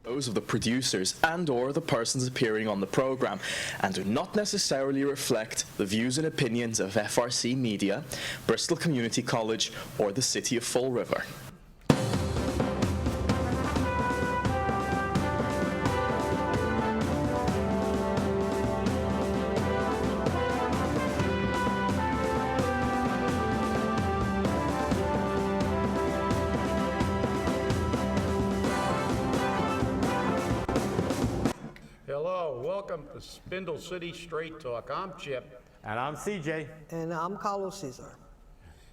those of the producers and/or the persons appearing on the program, and do not necessarily reflect the views and opinions of FRC Media, Bristol Community College, or the City of Fall River. Welcome to Spindle City Straight Talk. I'm Chip. And I'm CJ. And I'm Carlos Cesar.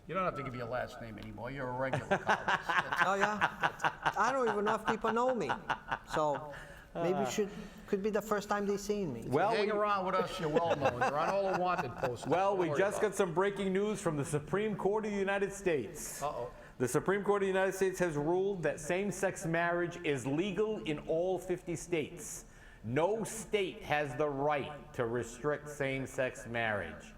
You don't have to give your last name anymore. You're a regular Carlos. Oh, yeah? I don't even know if people know me. So maybe could be the first time they've seen me. Well, hang around with us, you're well known. You're on all the wanted posters. Well, we just got some breaking news from the Supreme Court of the United States. Uh-oh. The Supreme Court of the United States has ruled that same-sex marriage is legal in all 50 states. No state has the right to restrict same-sex marriage.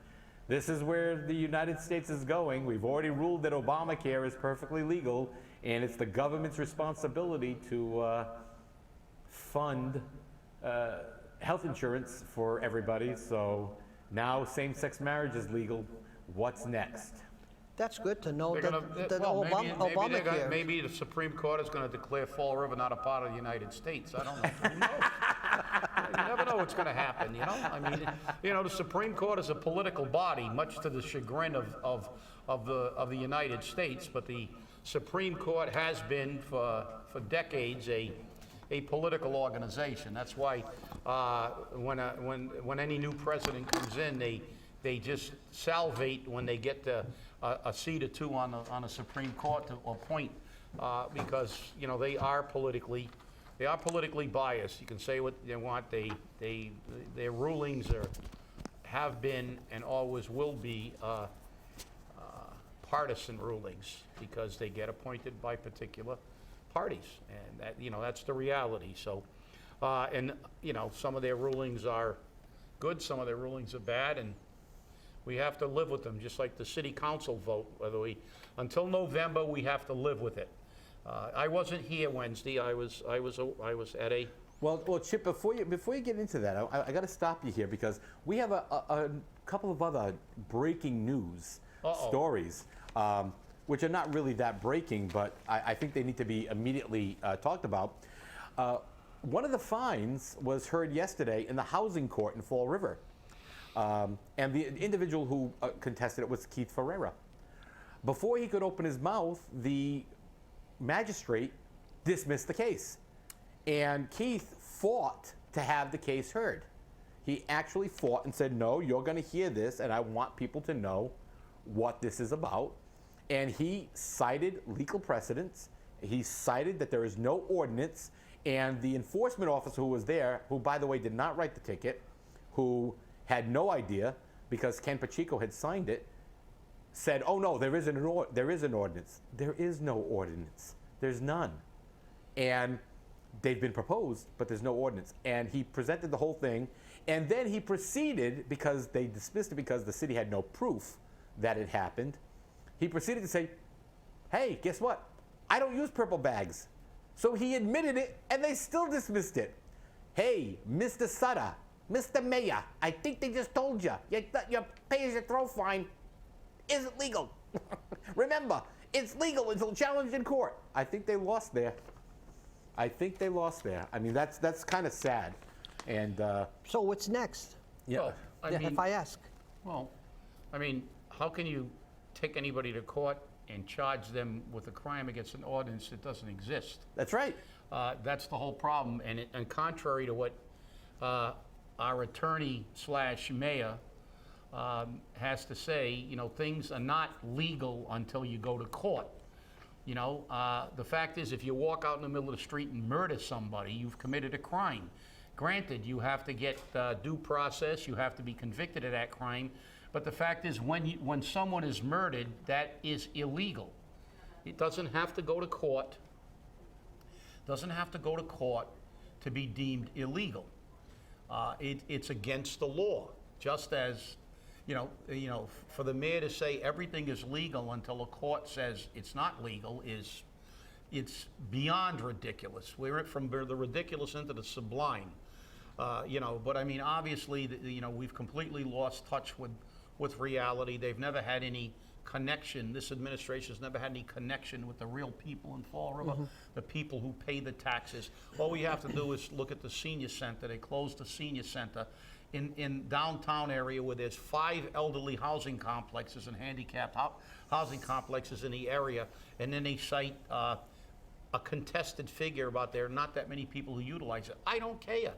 This is where the United States is going. We've already ruled that Obamacare is perfectly legal, and it's the government's responsibility to fund health insurance for everybody. So now same-sex marriage is legal. What's next? That's good to know Obamacare. Maybe the Supreme Court is going to declare Fall River not a part of the United States. I don't know. Who knows? You never know what's going to happen, you know? I mean, you know, the Supreme Court is a political body, much to the chagrin of the United States, but the Supreme Court has been for decades a political organization. That's why when any new president comes in, they just salivate when they get a seat or two on the Supreme Court to appoint, because you know they are politically biased. You can say what they want. Their rulings have been and always will be partisan rulings, because they get appointed by particular parties, and that's the reality. So, and you know, some of their rulings are good, some of their rulings are bad, and we have to live with them, just like the city council vote. Until November, we have to live with it. I wasn't here Wednesday. I was at a. Well, Chip, before you get into that, I got to stop you here, because we have a couple of other breaking news stories, which are not really that breaking, but I think they need to be immediately talked about. One of the fines was heard yesterday in the housing court in Fall River. And the individual who contested it was Keith Ferreira. Before he could open his mouth, the magistrate dismissed the case. And Keith fought to have the case heard. He actually fought and said, no, you're going to hear this, and I want people to know what this is about. And he cited legal precedents. He cited that there is no ordinance. And the enforcement officer who was there, who, by the way, did not write the ticket, who had no idea because Ken Pacheco had signed it, said, oh no, there is an ordinance. There is no ordinance. There's none. And they've been proposed, but there's no ordinance. And he presented the whole thing, and then he proceeded, because they dismissed it because the city had no proof that it happened, he proceeded to say, hey, guess what? I don't use purple bags. So he admitted it, and they still dismissed it. Hey, Mr. Sutter, Mr. Mayor, I think they just told you your pay-as-you-throw fine isn't legal. Remember, it's legal until challenged in court. I think they lost there. I mean, that's kind of sad. And so what's next? Yeah. Well, if I ask. Well, I mean, how can you take anybody to court and charge them with a crime against an ordinance that doesn't exist? That's right. That's the whole problem. And contrary to what our attorney/mayor has to say, you know, things are not legal until you go to court. You know, the fact is, if you walk out in the middle of the street and murder somebody, you've committed a crime. Granted, you have to get due process, you have to be convicted of that crime, but the fact is, when someone is murdered, that is illegal. It doesn't have to go to court. To be deemed illegal. It's against the law. Just as, you know, for the mayor to say everything is legal until a court says it's not legal is it's beyond ridiculous. We're from the ridiculous into the sublime. But I mean, obviously, we've completely lost touch with reality. They've never had any connection. This administration has never had any connection with the real people in Fall River, the people who pay the taxes. All we have to do is look at the senior center. They closed the senior center in downtown area where there's 5 elderly housing complexes and handicapped housing complexes in the area, and then they cite a contested figure about there are not that many people who utilize it. I don't care.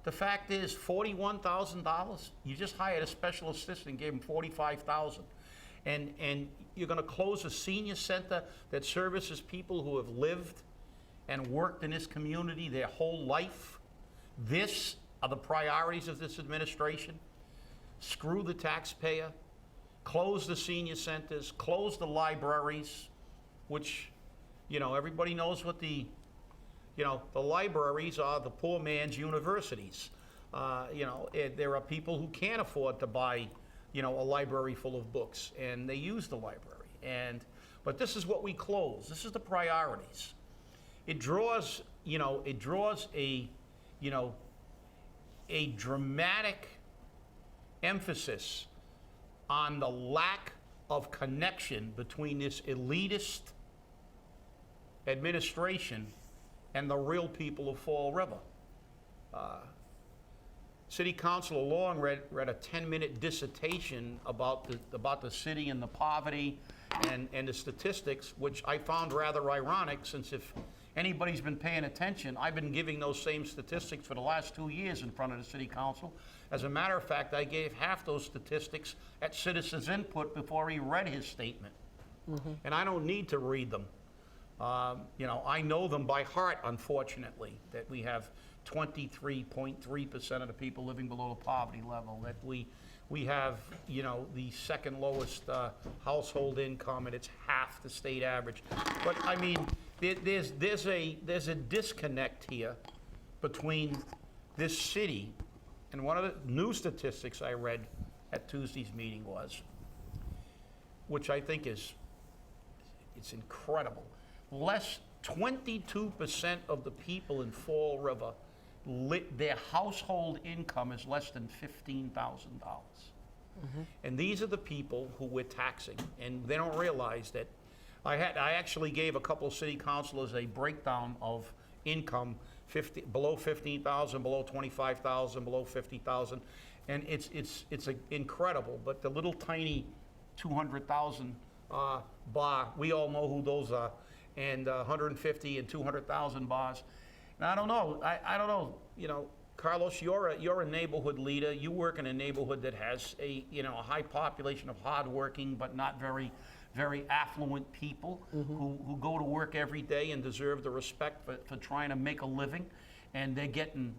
The fact is, $41,000. You just hired a special assistant, gave him $45,000, and you're going to close a senior center that services people who have lived and worked in this community their whole life. This are the priorities of this administration. Screw the taxpayer. Close the senior centers. Close the libraries, which, everybody knows what the libraries are the poor man's universities. There are people who can't afford to buy, a library full of books, and they use the library. But this is what we close. This is the priorities. It draws a dramatic emphasis on the lack of connection between this elitist administration and the real people of Fall River. City Councilor Long read a 10-minute dissertation about the city and the poverty and the statistics, which I found rather ironic, since if anybody's been paying attention, I've been giving those same statistics for the last 2 years in front of the City Council. As a matter of fact, I gave half those statistics at citizens' input before he read his statement. And I don't need to read them. I know them by heart, unfortunately, that we have 23.3% of the people living below the poverty level, that we have, the second lowest household income, and it's half the state average. But I mean, there's a disconnect here between this city, and one of the new statistics I read at Tuesday's meeting was, which I think it's incredible. 22% of the people in Fall River, their household income is less than $15,000. And these are the people who we're taxing, and they don't realize that. I actually gave a couple of city councilors a breakdown of income, below 15,000, below 25,000, below 50,000, and it's incredible. But the little tiny 200,000 bar, we all know who those are, and 150 and 200,000 bars. And I don't know. I don't know. Carlos, you're a neighborhood leader. You work in a neighborhood that has a high population of hardworking but not very affluent people who go to work every day and deserve the respect for trying to make a living, and they're getting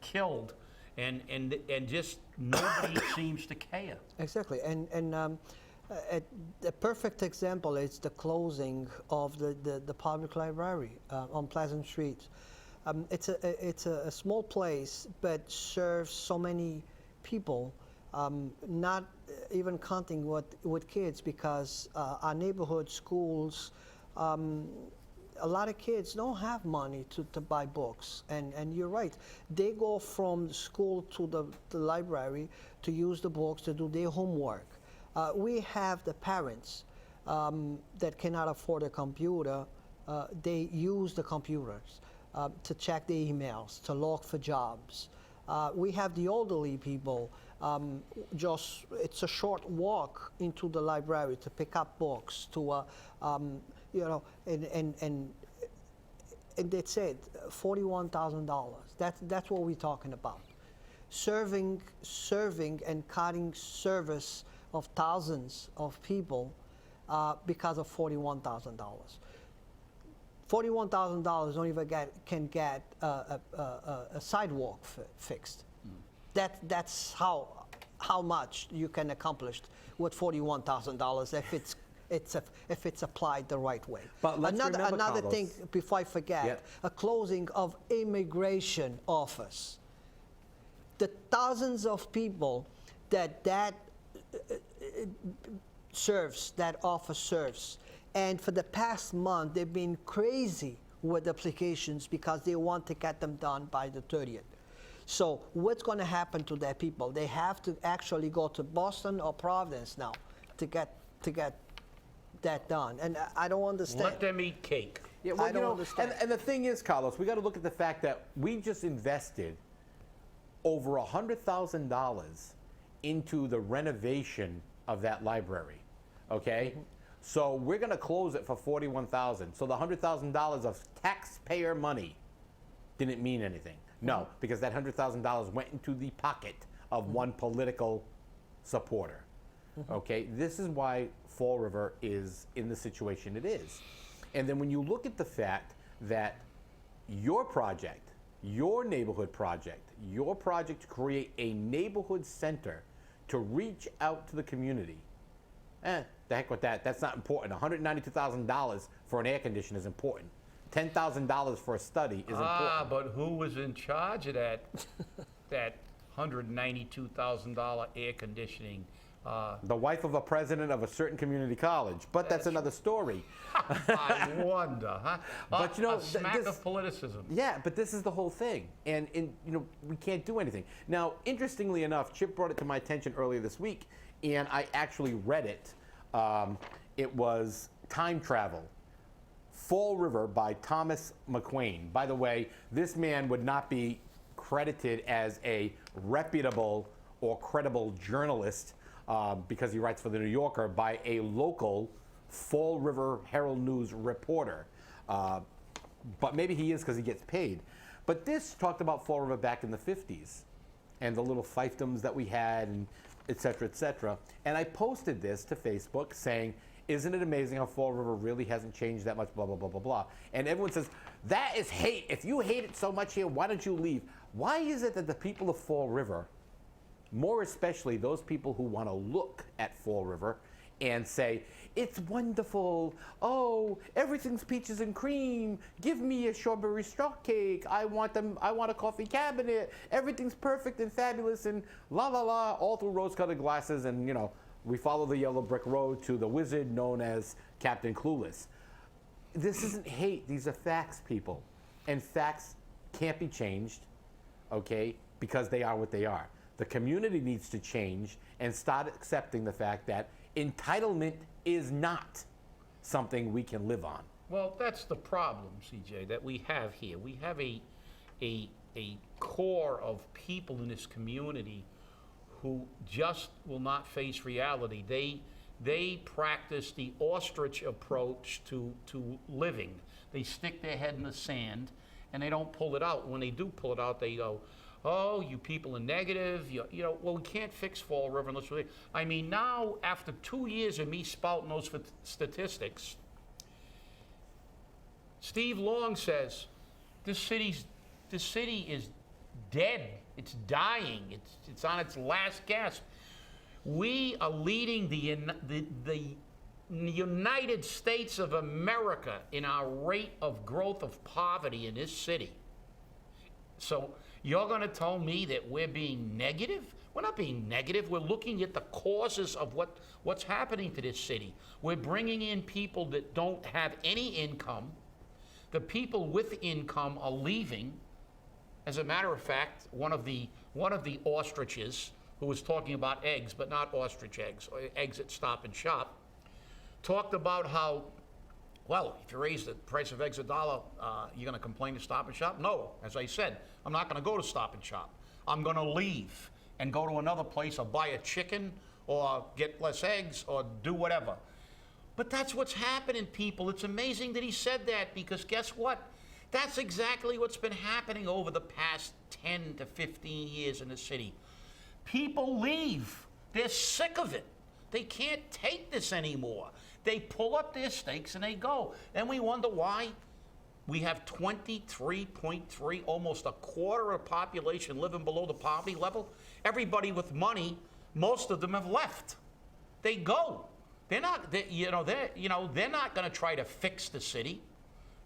killed, and just nobody seems to care. Exactly, and a perfect example is the closing of the public library on Pleasant Street. It's a small place, but serves so many people. Not even counting with kids, because our neighborhood schools, a lot of kids don't have money to buy books, and you're right. They go from school to the library to use the books to do their homework. We have the parents that cannot afford a computer. They use the computers to check their emails, to look for jobs. We have the elderly people. It's a short walk into the library to pick up books, to and that's it. $41,000. That's what we're talking about. Serving and cutting service of thousands of people because of $41,000. $41,000 don't even can get a sidewalk fixed. That's how much you can accomplish with $41,000 if it's applied the right way. But let's remember, another Carlos, thing before I forget, a closing of immigration office. The thousands of people that office serves, And for the past month, they've been crazy with applications because they want to get them done by the 30th. So what's going to happen to their people? They have to actually go to Boston or Providence now to get that done. And I don't understand. Let them eat cake. Yeah, well, I don't understand. And the thing is, Carlos, we got to look at the fact that we just invested over $100,000 into the renovation of that library. Okay, so we're going to close it for $41,000. So the $100,000 of taxpayer money didn't mean anything. No, because that $100,000 went into the pocket of one political supporter. Okay, this is why Fall River is in the situation it is. And then when you look at the fact that your project, your neighborhood project, your project to create a neighborhood center to reach out to the community, the heck with that. That's not important. $192,000 for an air conditioner is important. $10,000 for a study is important. But who was in charge of that $192,000 air conditioning? The wife of a president of a certain community college, but that's another story. I wonder, huh? But you know, a smack of politicism. Yeah, but this is the whole thing, and we can't do anything. Now, interestingly enough, Chip brought it to my attention earlier this week, and I actually read it. It was Time Travel, Fall River by Thomas McQuain. By the way, this man would not be credited as a reputable or credible journalist because he writes for the New Yorker by a local Fall River Herald News reporter. But maybe he is because he gets paid. But this talked about Fall River back in the 50s and the little fiefdoms that we had, and et cetera, et cetera. And I posted this to Facebook saying, isn't it amazing how Fall River really hasn't changed that much, blah, blah, blah, blah, blah. And everyone says, that is hate. If you hate it so much here, why don't you leave? Why is it that the people of Fall River, more especially those people who want to look at Fall River and say, it's wonderful, oh, everything's peaches and cream, give me a strawberry shortcake, I want a coffee cabinet, everything's perfect and fabulous and la la la, all through rose-colored glasses, and we follow the yellow brick road to the wizard known as Captain Clueless. This isn't hate, these are facts, people. And facts can't be changed, okay, because they are what they are. The community needs to change and start accepting the fact that entitlement is not something we can live on. Well, that's the problem, CJ, that we have here. We have a core of people in this community who just will not face reality. They practice the ostrich approach to living. They stick their head in the sand and they don't pull it out. When they do pull it out, they go, oh, you people are negative. Well, we can't fix Fall River unless we. I mean, now after 2 years of me spouting those statistics, Steve Long says this city is dead. It's dying. It's on its last gasp. We are leading the United States of America in our rate of growth of poverty in this city. So you're going to tell me that we're being negative? We're not being negative. We're looking at the causes of what's happening to this city. We're bringing in people that don't have any income. The people with income are leaving. As a matter of fact, one of the ostriches who was talking about eggs, but not ostrich eggs, or eggs at Stop and Shop, talked about how, well, if you raise the price of eggs $1, you're going to complain to Stop and Shop? No, as I said, I'm not going to go to Stop and Shop. I'm going to leave and go to another place or buy a chicken or get less eggs or do whatever. But that's what's happening, people. It's amazing that he said that, because guess what? That's exactly what's been happening over the past 10 to 15 years in the city. People leave. They're sick of it. They can't take this anymore. They pull up their stakes and they go. And we wonder why. We have 23.3, almost a quarter of the population living below the poverty level. Everybody with money, most of them have left. They go. They're not going to try to fix the city.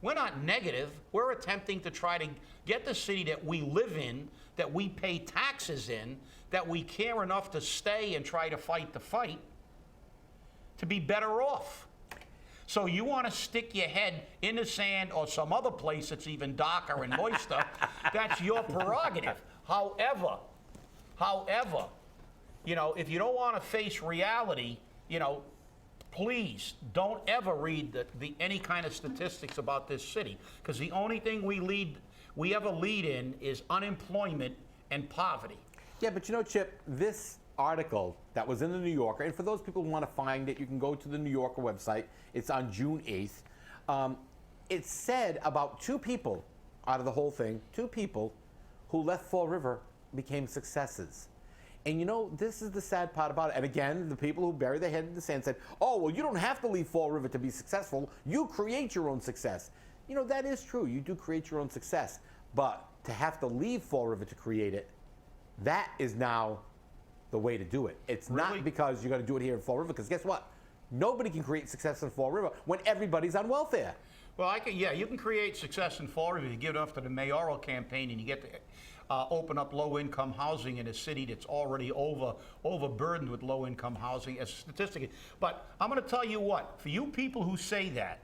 We're not negative. We're attempting to try to get the city that we live in, that we pay taxes in, that we care enough to stay and try to fight the fight, to be better off. So you want to stick your head in the sand or some other place that's even darker and moister, that's your prerogative. However, you know, if you don't want to face reality, you know, please don't ever read any kind of statistics about this city, because the only thing we ever lead in is unemployment and poverty. Yeah, but you know, Chip, this article that was in the New Yorker, and for those people who want to find it, you can go to the New Yorker website. It's on June 8th. It said about 2 people out of the whole thing, 2 people who left Fall River became successes. And you know, this is the sad part about it. And again, the people who bury their head in the sand said, oh, well, you don't have to leave Fall River to be successful. You create your own success. You know, that is true. You do create your own success. But to have to leave Fall River to create it, that is now the way to do it. It's Really? not because you're going to do it here in Fall River, because guess what? Nobody can create success in Fall River when everybody's on welfare. Well, you can create success in Fall River if you give it up to the mayoral campaign and you get to open up low-income housing in a city that's already overburdened with low-income housing as a statistic. But I'm going to tell you what, for you people who say that,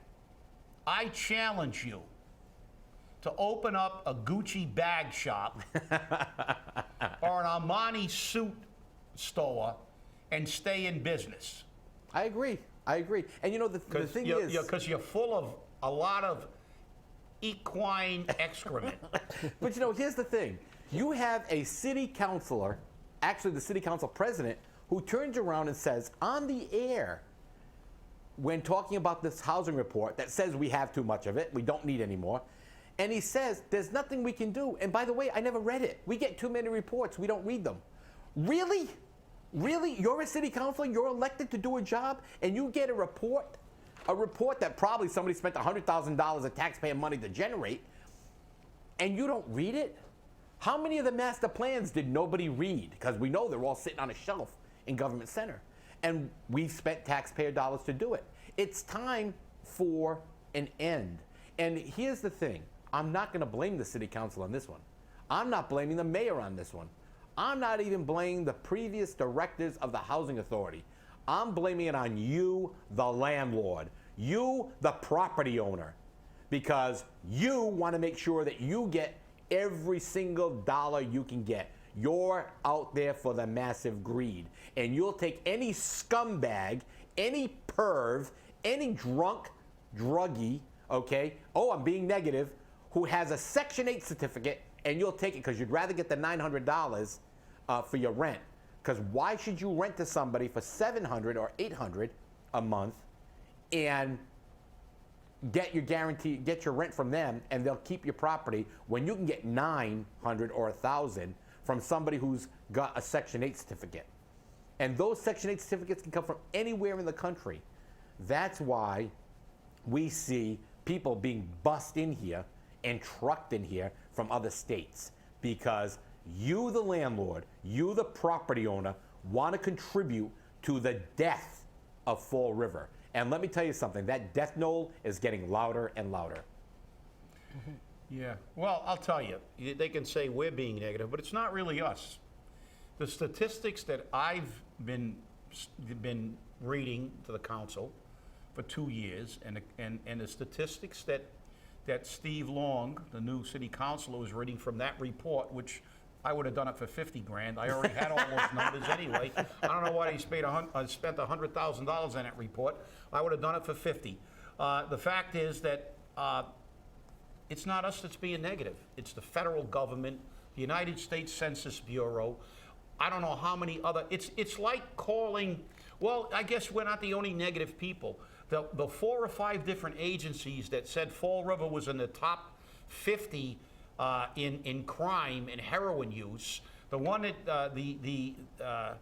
I challenge you to open up a Gucci bag shop or an Armani suit store and stay in business. I agree. And you know, the thing is... Because you're full of a lot of equine excrement. But you know, here's the thing. You have a city councilor, actually the city council president, who turns around and says on the air, when talking about this housing report that says we have too much of it, we don't need any more, and he says there's nothing we can do. And by the way, I never read it. We get too many reports. We don't read them. Really? Really? You're a city councilor, you're elected to do a job, and you get a report that probably somebody spent $100,000 of taxpayer money to generate, and you don't read it? How many of the master plans did nobody read? Because we know they're all sitting on a shelf in Government Center. And we spent taxpayer dollars to do it. It's time for an end. And here's the thing. I'm not going to blame the city council on this one. I'm not blaming the mayor on this one. I'm not even blaming the previous directors of the housing authority. I'm blaming it on you, the landlord. You, the property owner. Because you want to make sure that you get every single dollar you can get. You're out there for the massive greed. And you'll take any scumbag, any perv, any drunk, druggie, okay? Oh, I'm being negative, who has a Section 8 certificate, and you'll take it because you'd rather get the $900 for your rent. Because why should you rent to somebody for $700 or $800 a month and get your rent from them, and they'll keep your property when you can get $900 or $1,000 from somebody who's got a Section 8 certificate? And those Section 8 certificates can come from anywhere in the country. That's why we see people being bussed in here and trucked in here from other states, because you, the landlord, you, the property owner, want to contribute to the death of Fall River. And let me tell you something, that death knoll is getting louder and louder. Yeah, well, I'll tell you, they can say we're being negative, but it's not really us. The statistics that I've been reading to the council for 2 years, and the statistics that Steve Long, the new city councilor, was reading from that report, which I would have done it for 50 grand. I already had all those numbers anyway. I don't know why he spent $100,000 on that report. I would have done it for 50. The fact is that it's not us that's being negative. It's the federal government, the United States Census Bureau. I don't know how many other. It's like calling. Well, I guess we're not the only negative people. The 4 or 5 different agencies that said Fall River was in the top 50 in crime and heroin use. The one that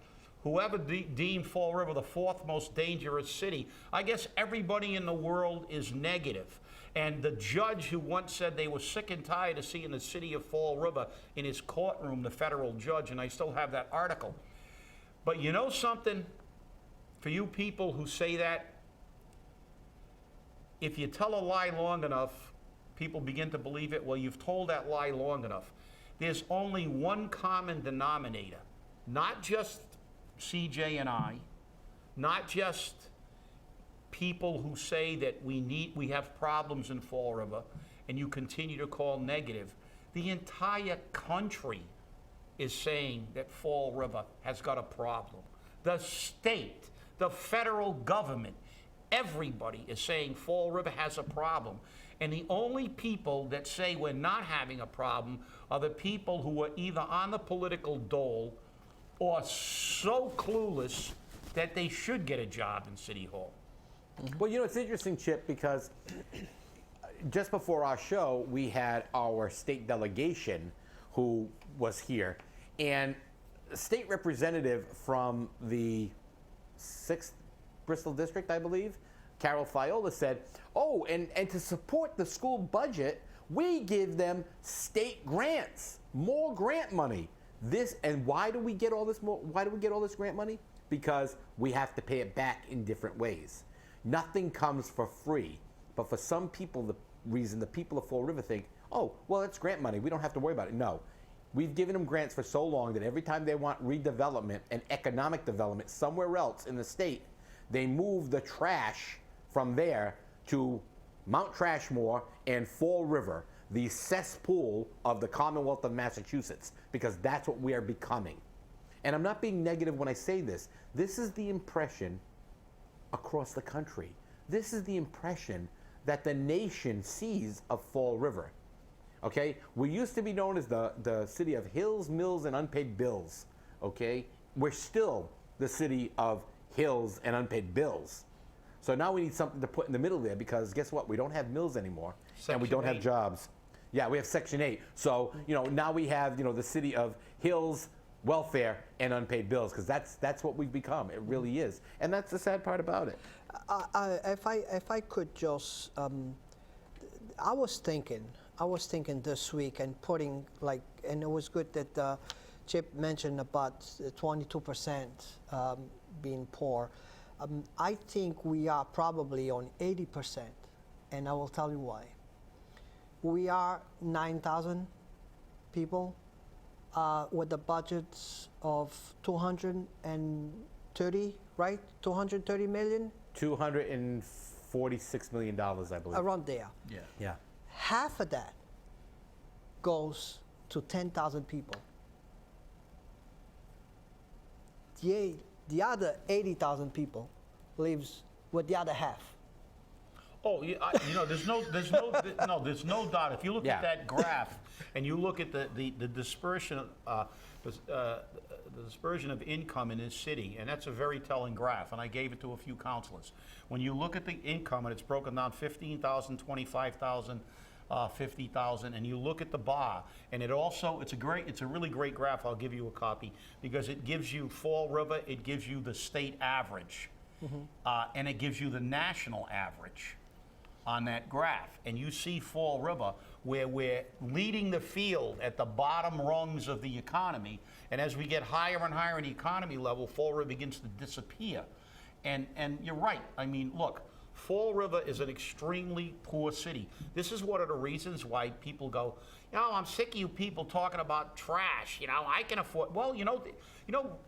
whoever deemed Fall River the 4th most dangerous city. I guess everybody in the world is negative. And the judge who once said they were sick and tired of seeing the city of Fall River in his courtroom, the federal judge, and I still have that article. But you know something? For you people who say that, if you tell a lie long enough, people begin to believe it. Well, you've told that lie long enough. There's only one common denominator, not just CJ and I, not just people who say that we have problems in Fall River, and you continue to call negative, the entire country is saying that Fall River has got a problem. The state, the federal government, everybody is saying Fall River has a problem. And the only people that say we're not having a problem are the people who are either on the political dole or so clueless that they should get a job in City Hall. Well, it's interesting, Chip, because just before our show, we had our state delegation who was here. And a state representative from the 6th Bristol District, I believe, Carol Fiola, said, oh, and to support the school budget, we give them state grants, more grant money. And why do we get all this grant money? Because we have to pay it back in different ways. Nothing comes for free. But for some people, the reason the people of Fall River think, oh, well, it's grant money, we don't have to worry about it. No. We've given them grants for so long that every time they want redevelopment and economic development somewhere else in the state, they move the trash from there to Mount Trashmore and Fall River, the cesspool of the Commonwealth of Massachusetts, because that's what we are becoming. And I'm not being negative when I say this. This is the impression across the country. This is the impression that the nation sees of Fall River. Okay? We used to be known as the city of hills, mills, and unpaid bills. Okay? We're still the city of hills and unpaid bills. So now we need something to put in the middle there, because guess what? We don't have mills anymore, and we don't have jobs. Yeah, we have Section 8. So, now we have, the city of hills, welfare, and unpaid bills, because that's what we've become. It really is. And that's the sad part about it. If I could just, I was thinking this week and putting and it was good that Chip mentioned about 22% being poor. I think we are probably on 80%, and I will tell you why. We are 9,000 people with the budgets of 230, right? 230 million? $246 million, I believe. Around there. Yeah. Half of that goes to 10,000 people. The other 80,000 people lives with the other half. Oh, yeah, there's no doubt. If you look at that graph and you look at the dispersion, the dispersion of income in this city, and that's a very telling graph, and I gave it to a few councilors. When you look at the income, and it's broken down 15,000, 25,000, 50,000, and you look at the bar, and it's a really great graph. I'll give you a copy, because it gives you Fall River, it gives you the state average, and it gives you the national average on that graph. And you see Fall River, where we're leading the field at the bottom rungs of the economy, and as we get higher and higher in the economy level, Fall River begins to disappear. And you're right. I mean, look, Fall River is an extremely poor city. This is one of the reasons why people go, I'm sick of you people talking about trash. I can afford. Well,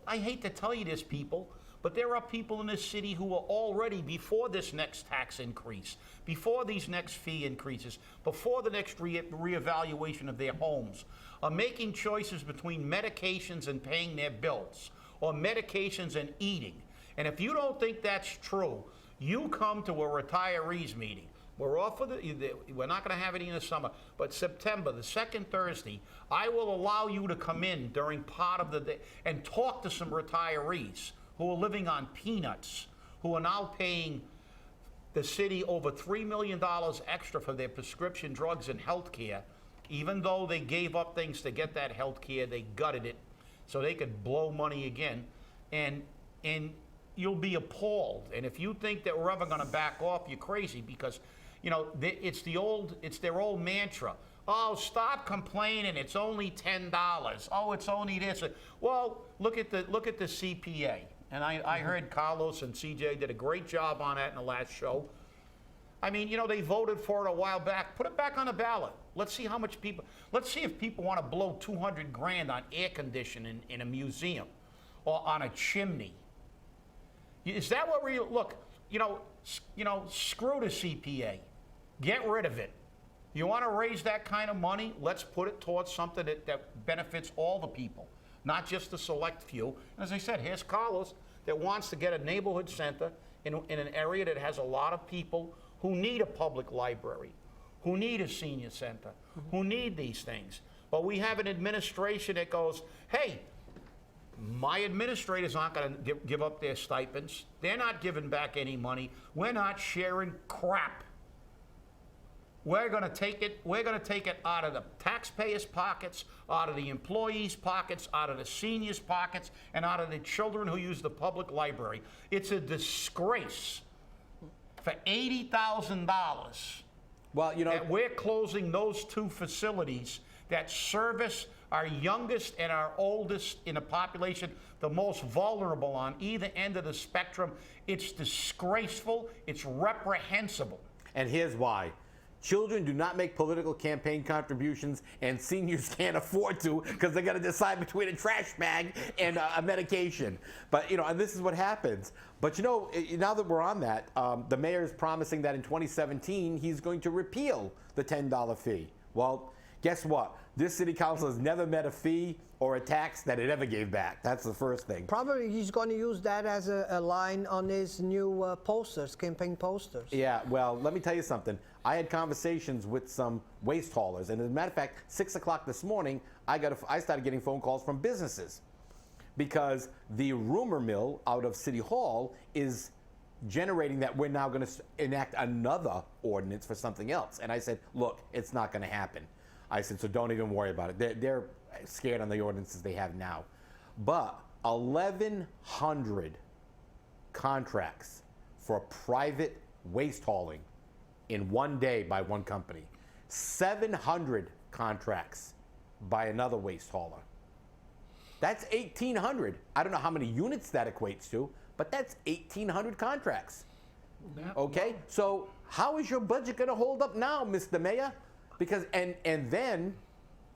I hate to tell you this, people, but there are people in this city who are already, before this next tax increase, before these next fee increases, before the next reevaluation of their homes, are making choices between medications and paying their bills, or medications and eating. And if you don't think that's true, you come to a retirees meeting. We're off for we're not going to have it in the summer, but September, the second Thursday, I will allow you to come in during part of the day and talk to some retirees who are living on peanuts, who are now paying the city over $3 million extra for their prescription drugs and health care. Even though they gave up things to get that health care, they gutted it so they could blow money again. And you'll be appalled. And if you think that we're ever going to back off, you're crazy, because it's their old mantra. Oh, stop complaining. It's only $10. Oh, it's only this. Well, look at the CPA. And I heard Carlos and CJ did a great job on that in the last show. I mean, they voted for it a while back. Put it back on the ballot. Let's see if people want to blow $200,000 on air conditioning in a museum or on a chimney. Is that what look, screw the CPA. Get rid of it. You want to raise that kind of money? Let's put it towards something that benefits all the people, not just the select few. As I said, here's Carlos that wants to get a neighborhood center in an area that has a lot of people who need a public library, who need a senior center, who need these things. But we have an administration that goes, hey, my administrators aren't going to give up their stipends. They're not giving back any money. We're not sharing crap. We're going to take it. We're going to take it out of the taxpayers' pockets, out of the employees' pockets, out of the seniors' pockets, and out of the children who use the public library. It's a disgrace for $80,000. Well, that we're closing those two facilities that service our youngest and our oldest in the population, the most vulnerable on either end of the spectrum. It's disgraceful. It's reprehensible. And here's why. Children do not make political campaign contributions, and seniors can't afford to because they're going to decide between a trash bag and a medication. But, and this is what happens. But, now that we're on that, the mayor is promising that in 2017 he's going to repeal the $10 fee. Well, guess what? This city council has never met a fee or a tax that it ever gave back. That's the first thing. Probably he's going to use that as a line on his new posters, campaign posters. Yeah, well, let me tell you something. I had conversations with some waste haulers, and as a matter of fact, 6 o'clock this morning, I started getting phone calls from businesses because the rumor mill out of City Hall is generating that we're now going to enact another ordinance for something else. And I said, look, it's not going to happen. I said, so don't even worry about it. They're scared on the ordinances they have now. But 1,100 contracts for private waste hauling in one day by one company. 700 contracts by another waste hauler. That's 1,800. I don't know how many units that equates to, but that's 1,800 contracts. Okay? So how is your budget going to hold up now, Mr. Mayor? Because, and then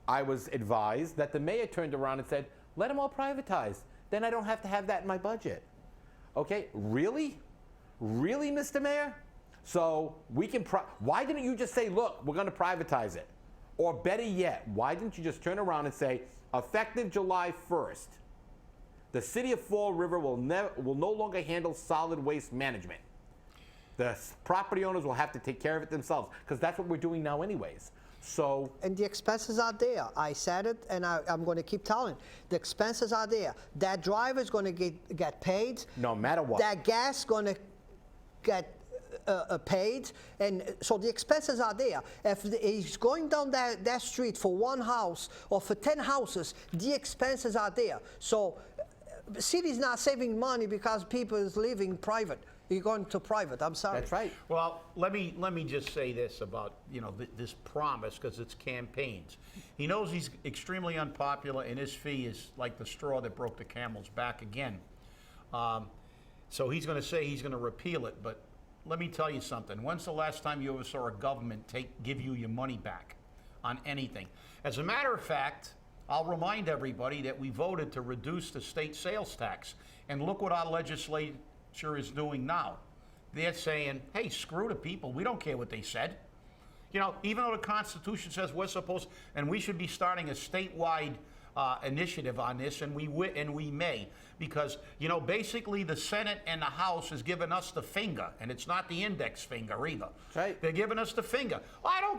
I was advised that the mayor turned around and said, let them all privatize. Then I don't have to have that in my budget. Okay, really? Really, Mr. Mayor? So we can, why didn't you just say, look, we're going to privatize it? Or better yet, why didn't you just turn around and say, effective July 1st, the city of Fall River will no longer handle solid waste management. The property owners will have to take care of it themselves, because that's what we're doing now anyways. So, and the expenses are there. I said it, and I'm going to keep telling. The expenses are there. That driver is going to get paid. No matter what. That gas is going to get paid, and so the expenses are there. If he's going down that street for one house or for 10 houses, the expenses are there. So, the city's not saving money because people is living private. You're going to private. I'm sorry. That's right. Well, let me just say this about this promise, because it's campaigns. He knows he's extremely unpopular, and his fee is like the straw that broke the camel's back again. So he's going to say he's going to repeal it. But let me tell you something. When's the last time you ever saw a government give you your money back on anything? As a matter of fact, I'll remind everybody that we voted to reduce the state sales tax, and look what our legislature is doing now. They're saying, hey, screw the people. We don't care what they said. Even though the Constitution says we're supposed, and we should be starting a statewide initiative on this, and we may, because basically the Senate and the House has given us the finger, and it's not the index finger either. Right. They're giving us the finger.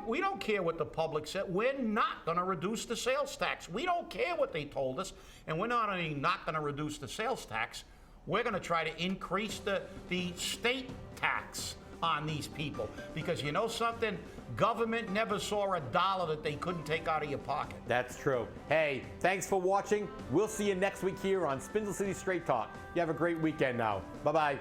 We don't care what the public said. We're not going to reduce the sales tax. We don't care what they told us, and we're not only not going to reduce the sales tax, we're going to try to increase the state tax on these people, because you know something? Government never saw a dollar that they couldn't take out of your pocket. That's true. Hey, thanks for watching. We'll see you next week here on Spindle City Straight Talk. You have a great weekend now. Bye-bye.